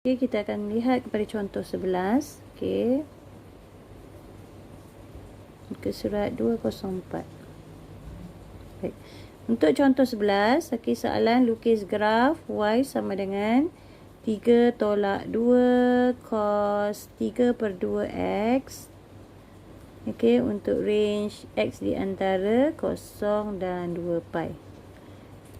Okey, kita akan lihat kepada contoh 11. Okey. Muka surat 204. Baik. Untuk contoh 11, okey, soalan lukis graf Y sama dengan 3 tolak 2 cos 3/2 X. Okey, untuk range X di antara 0 dan 2 pi.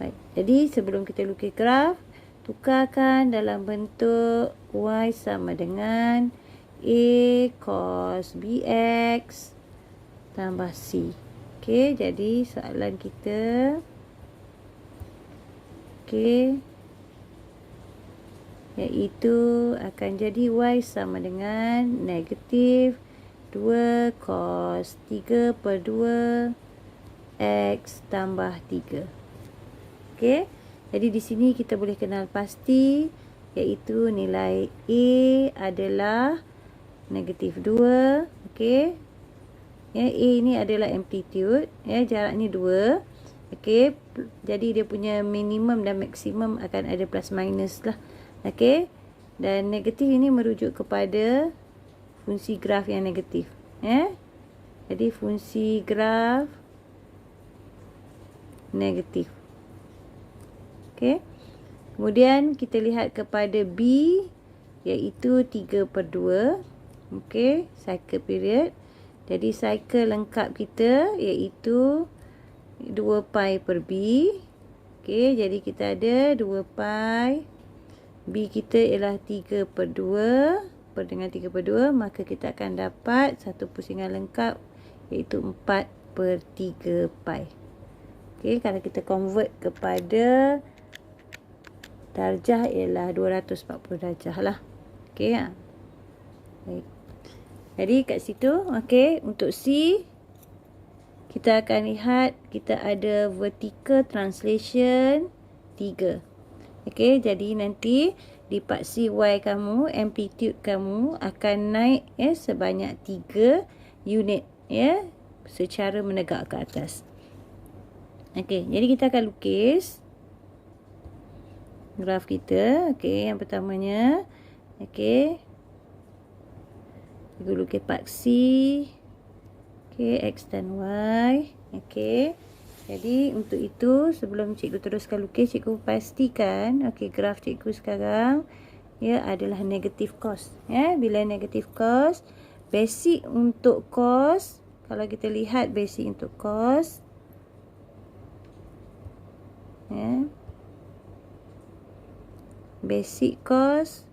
Baik. Jadi sebelum kita lukis graf, tukarkan dalam bentuk Y sama dengan A cos BX tambah C. Okey, jadi soalan kita, okey, iaitu akan jadi Y sama dengan negatif 2 cos 3/2 X tambah 3. Okey. Jadi di sini kita boleh kenal pasti, iaitu nilai A adalah negatif 2. Okey. Ya, A ini adalah amplitude. Ya, jaraknya 2. Okey. Jadi dia punya minimum dan maksimum akan ada plus minus lah. Okey. Dan negatif ini merujuk kepada fungsi graf yang negatif. Ya. Jadi fungsi graf negatif. Okey. Kemudian kita lihat kepada B, iaitu 3/2. Okey, cycle period. Jadi cycle lengkap kita iaitu 2 pi per B. Okey, jadi kita ada 2 pi. B kita ialah 3/2 dengan 3/2, maka kita akan dapat satu pusingan lengkap iaitu 4/3 pi. Okey, kalau kita convert kepada darjah ialah 240 darjah lah. Okey, ya. Baik. Jadi kat situ, okey, untuk C kita akan lihat kita ada vertical translation 3. Okey, jadi nanti di part CY kamu, amplitude kamu akan naik sebanyak 3 unit secara menegak ke atas. Okey, jadi kita akan lukis graf kita. Okey, yang pertamanya, okey, kita lukis part C. Okey, X dan Y. Okey, jadi untuk itu sebelum cikgu teruskan lukis, cikgu pastikan okey, graf cikgu sekarang adalah negatif cos. Bila negatif cos, basic untuk cos, kalau kita lihat basic untuk cos, basic cos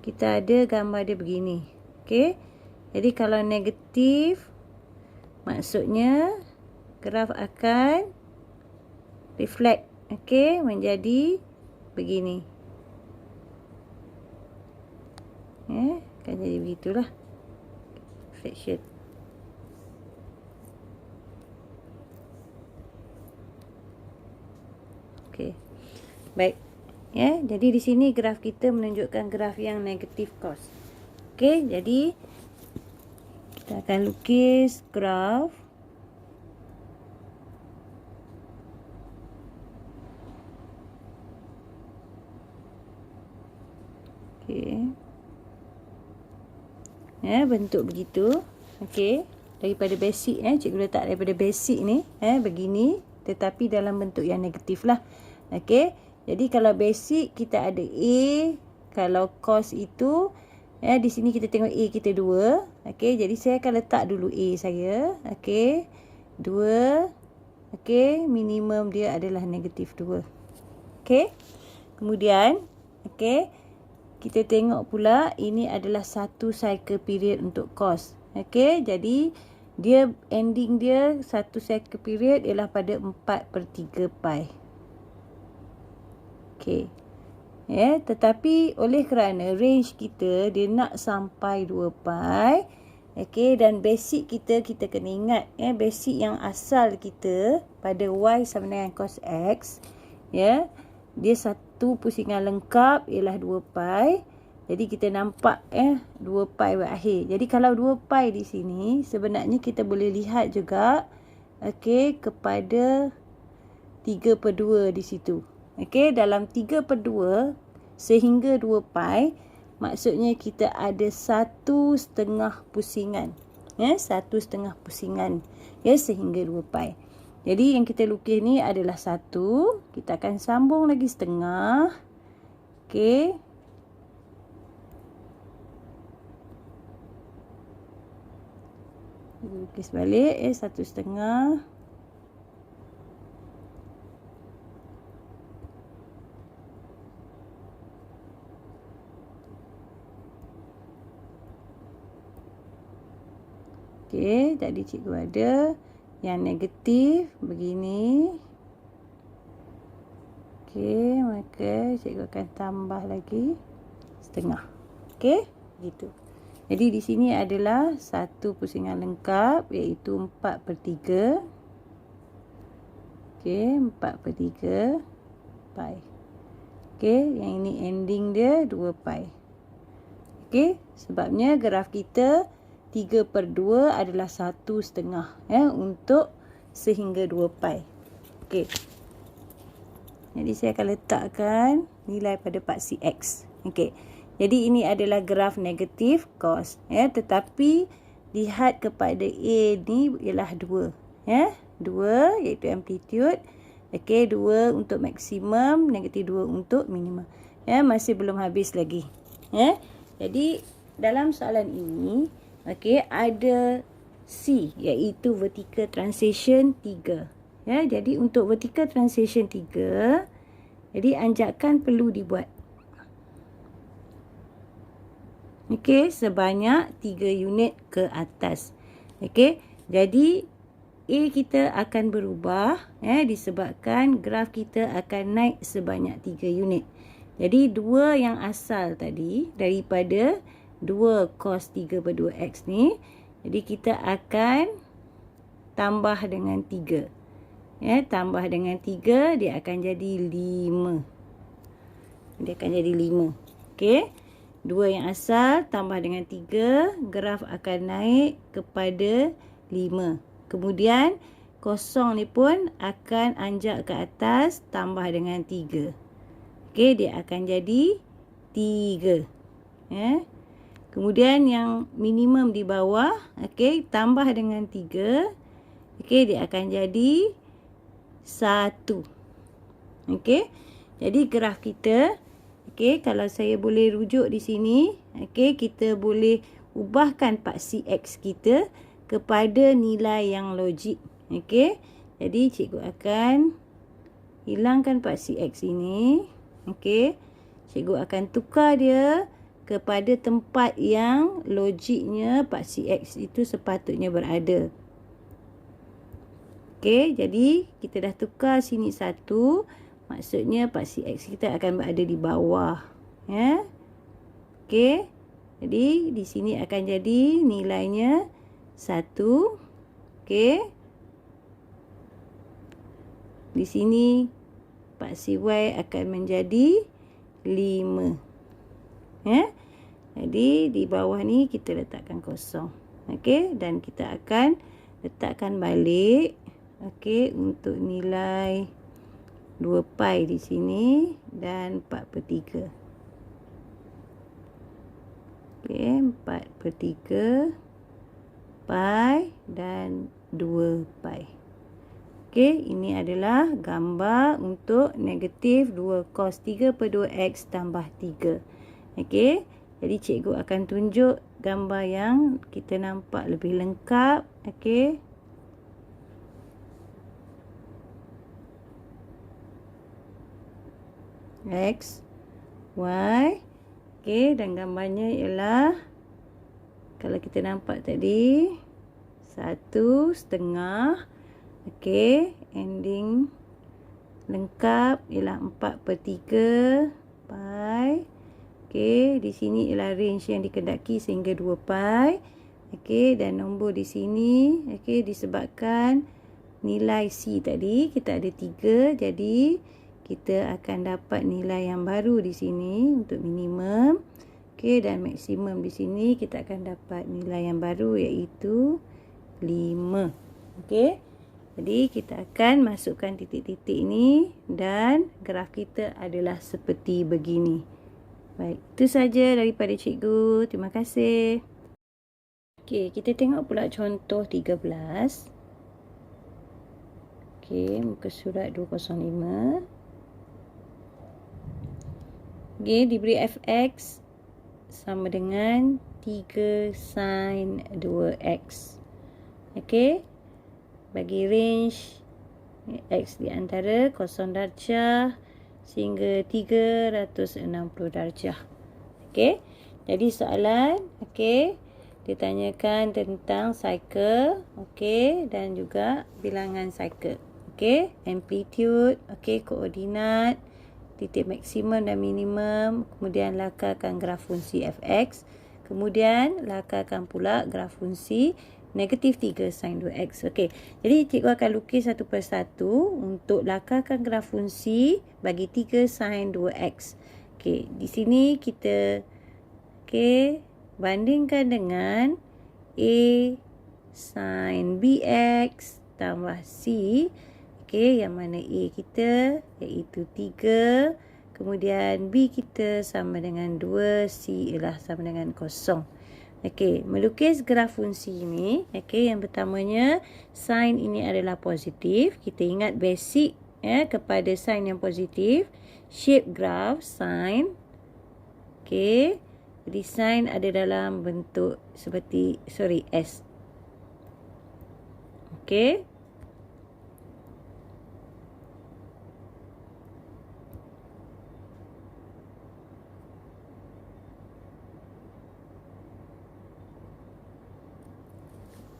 kita ada gambar dia begini. Okey. Jadi kalau negatif, maksudnya graf akan reflect, okey, menjadi begini. Akan jadi begitulah. Reflection. Okey. Baik. Jadi di sini graf kita menunjukkan graf yang negatif cos. Okey, jadi kita akan lukis graf. Okey. Bentuk begitu. Okey, daripada basic cikgu letak daripada basic ni begini, tetapi dalam bentuk yang negatif lah. Okey. Jadi kalau basic kita ada A, kalau cos itu di sini kita tengok A kita 2. Okey, jadi saya akan letak dulu A saya. Okey. 2. Okey, minimum dia adalah negatif 2. Okey. Kemudian, okey, kita tengok pula ini adalah satu cycle period untuk cos. Okey, jadi dia ending dia satu cycle period ialah pada 4/3 pi. Okey. Tetapi oleh kerana range kita dia nak sampai 2 pi. Okey, dan basic kita kena ingat basic yang asal kita pada Y sama dengan cos X. Dia satu pusingan lengkap ialah 2 pi. Jadi kita nampak 2 pi berakhir. Jadi kalau 2 pi di sini sebenarnya kita boleh lihat juga okey, kepada 3/2 di situ. Okey, dalam 3/2 sehingga 2 pi, maksudnya kita ada 1/2 pusingan. Ya, 1/2 pusingan. Ya, sehingga 2 pi. Jadi yang kita lukis ni adalah 1. Kita akan sambung lagi setengah. Okey. Lukis balik 1/2. Okey, tadi cikgu ada yang negatif begini. Okey, maka cikgu akan tambah lagi setengah. Okey, gitu. Jadi di sini adalah satu pusingan lengkap iaitu 4/3. Okey, 4/3 pi. Okey, yang ini ending dia 2 pi. Okey, sebabnya graf kita 3/2 adalah 1/2 ya, untuk sehingga 2 pi. Okey. Jadi saya akan letakkan nilai pada paksi X. Okey. Jadi ini adalah graf negatif cos ya, tetapi lihat kepada A ni ialah 2 ya. 2 iaitu amplitude. Okey, 2 untuk maksimum, negatif 2 untuk minimum. Ya, masih belum habis lagi. Ya. Jadi dalam soalan ini okey, ada C iaitu vertical translation 3. Ya, jadi untuk vertical translation 3, jadi anjakan perlu dibuat. Okey, sebanyak 3 unit ke atas. Okey, jadi A kita akan berubah ya, disebabkan graf kita akan naik sebanyak 3 unit. Jadi 2 yang asal tadi daripada 2 cos 3/2x ni, jadi kita akan tambah dengan 3. Ya, tambah dengan 3 dia akan jadi 5. Dia akan jadi 5. Okey. 2 yang asal tambah dengan 3, graf akan naik kepada 5. Kemudian kosong ni pun akan anjak ke atas tambah dengan 3. Okey, dia akan jadi 3. Ya. Kemudian yang minimum di bawah, okey, tambah dengan 3. Okey, dia akan jadi 1. Okey. Jadi graf kita, okey, kalau saya boleh rujuk di sini, okey, kita boleh ubahkan paksi X kita kepada nilai yang logik. Okey. Jadi cikgu akan hilangkan paksi X ini. Okey. Cikgu akan tukar dia kepada tempat yang logiknya paksi X itu sepatutnya berada. Okey, jadi kita dah tukar sini 1. Maksudnya paksi X kita akan berada di bawah. Ya. Okey. Jadi di sini akan jadi nilainya 1. Okey. Di sini paksi Y akan menjadi 5. Ya. Jadi di bawah ni kita letakkan kosong. Okey, dan kita akan letakkan balik okey untuk nilai 2 pi di sini dan 4/3. Okey, 4/3 pi dan 2 pi. Okey, ini adalah gambar untuk negatif 2 cos 3/2x tambah 3. Okey, jadi cikgu akan tunjuk gambar yang kita nampak lebih lengkap. Okey. X, Y. Okey, dan gambarnya ialah, kalau kita nampak tadi, 1/2. Okey, ending lengkap ialah 4/3 pi. Okey, di sini ialah range yang dikendaki sehingga 2 pi. Okey, dan nombor di sini, okey, disebabkan nilai C tadi kita ada 3, jadi kita akan dapat nilai yang baru di sini untuk minimum. Okey, dan maksimum di sini kita akan dapat nilai yang baru iaitu 5. Okey. Jadi kita akan masukkan titik-titik ni dan graf kita adalah seperti begini. Baik, itu saja daripada cikgu. Terima kasih. Okey, kita tengok pula contoh 13. Okey, muka surat 205. Okey, diberi fx sama dengan 3 sin 2x. Okey, bagi range x di antara 0 darjah sehingga 360 darjah. Okey, jadi soalan, okey, dia tanyakan tentang cycle, okey, dan juga bilangan cycle. Okey, amplitude, okey, koordinat, titik maksimum dan minimum, kemudian lakarkan graf fungsi fx, kemudian lakarkan pula graf fungsi negatif 3 sin 2x. Okey, jadi cikgu akan lukis satu persatu untuk lakarkan graf fungsi bagi 3 sin 2x. Okey, di sini kita bandingkan dengan A sin bx tambah C. Okey, yang mana A kita iaitu 3, kemudian B kita sama dengan 2, C ialah sama dengan 0. Okey, melukis graf fungsi ini, okey, yang pertamanya sin ini adalah positif. Kita ingat basic kepada sin yang positif. Shape graf sin. Okey, jadi sin ada dalam bentuk seperti S. Okey.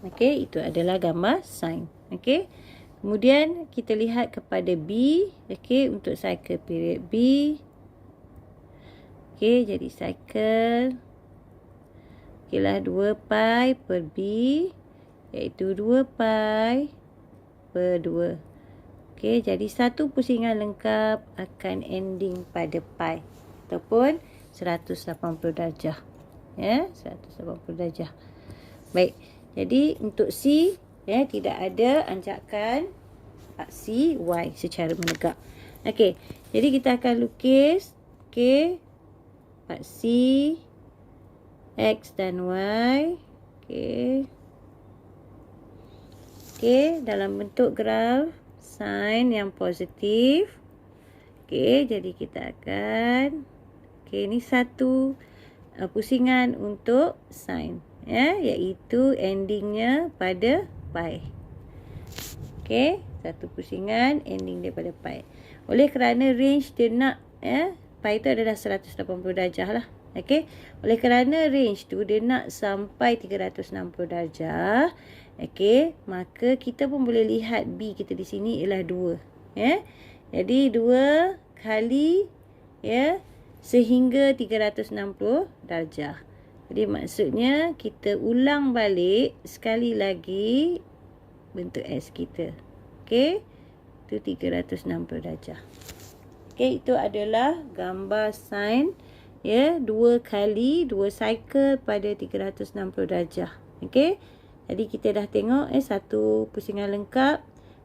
Okey, itu adalah gambar sin. Okey. Kemudian kita lihat kepada B, okey, untuk cycle period B. Okey, jadi cycle okeylah 2 pi per B iaitu 2 pi per 2. Okey, jadi satu pusingan lengkap akan ending pada pi ataupun 180 darjah. Ya, 180 darjah. Baik. Jadi untuk C tidak ada anjakan aksi Y secara menegak. Okey, jadi kita akan lukis aksi X dan Y. Okey, dalam bentuk graf sin yang positif. Okey, jadi kita akan ini satu pusingan untuk sin. Iaitu endingnya pada pi. Okey, satu pusingan ending daripada pi. Oleh kerana range dia nak pi itu adalah 180 darjah lah. Okey, oleh kerana range tu dia nak sampai 360 darjah. Okey, maka kita pun boleh lihat B kita di sini ialah 2. Jadi 2 kali sehingga 360 darjah. Jadi maksudnya kita ulang balik sekali lagi bentuk S kita. Okey. Itu 360 darjah. Okey, itu adalah gambar sin 2 kali 2 cycle pada 360 darjah. Okey. Jadi kita dah tengok satu pusingan lengkap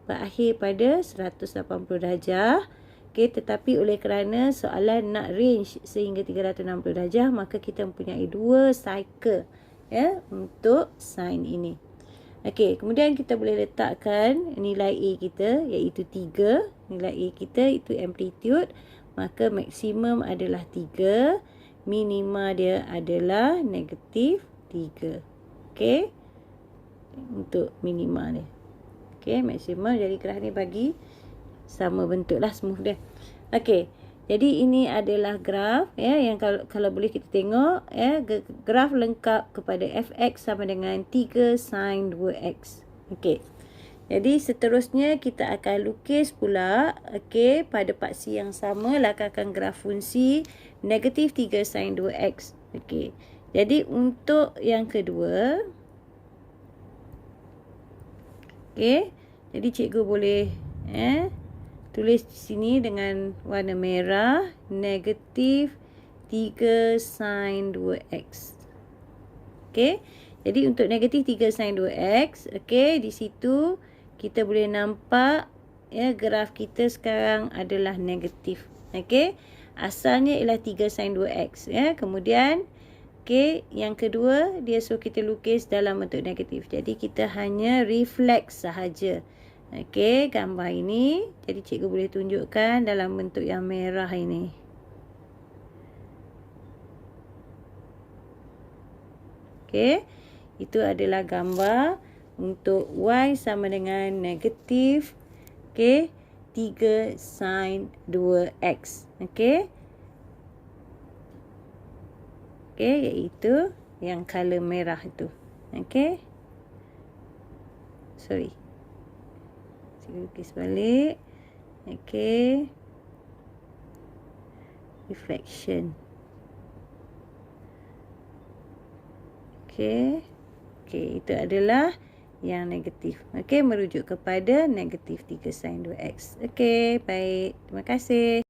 berakhir pada 180 darjah. Okey, tetapi oleh kerana soalan nak range sehingga 360 darjah, maka kita mempunyai 2 cycle untuk sin ini. Okey, kemudian kita boleh letakkan nilai A kita iaitu 3. Nilai A kita itu amplitude, maka maksimum adalah 3, minima dia adalah negatif 3. Okey, untuk minima dia. Okey, maksimum, jadi graf ni bagi sama bentuk lah, smooth dia. Okey, jadi ini adalah graf yang kalau boleh kita tengok graf lengkap kepada fx sama dengan 3 sin 2x. Okey, jadi seterusnya kita akan lukis pula pada paksi yang sama, lakarkan graf fungsi negatif 3 sin 2x. Okey, jadi untuk yang kedua, jadi cikgu boleh tulis di sini dengan warna merah, negatif 3 sin 2x. Okey, jadi untuk negatif 3 sin 2x, di situ kita boleh nampak ya graf kita sekarang adalah negatif. Okey. Asalnya ialah 3 sin 2x ya. Kemudian okey, yang kedua dia suruh kita lukis dalam bentuk negatif. Jadi kita hanya refleks sahaja. Okey, gambar ini. Jadi cikgu boleh tunjukkan dalam bentuk yang merah ini. Okey. Itu adalah gambar untuk y sama dengan negatif 3 sin 2x. Okey. Okey, iaitu yang color merah itu. Okey. Sorry. Saya lukis balik. Okey. Reflection. Okey. Okey, itu adalah yang negatif. Okey, merujuk kepada negatif 3 sin 2x. Okey, baik. Terima kasih.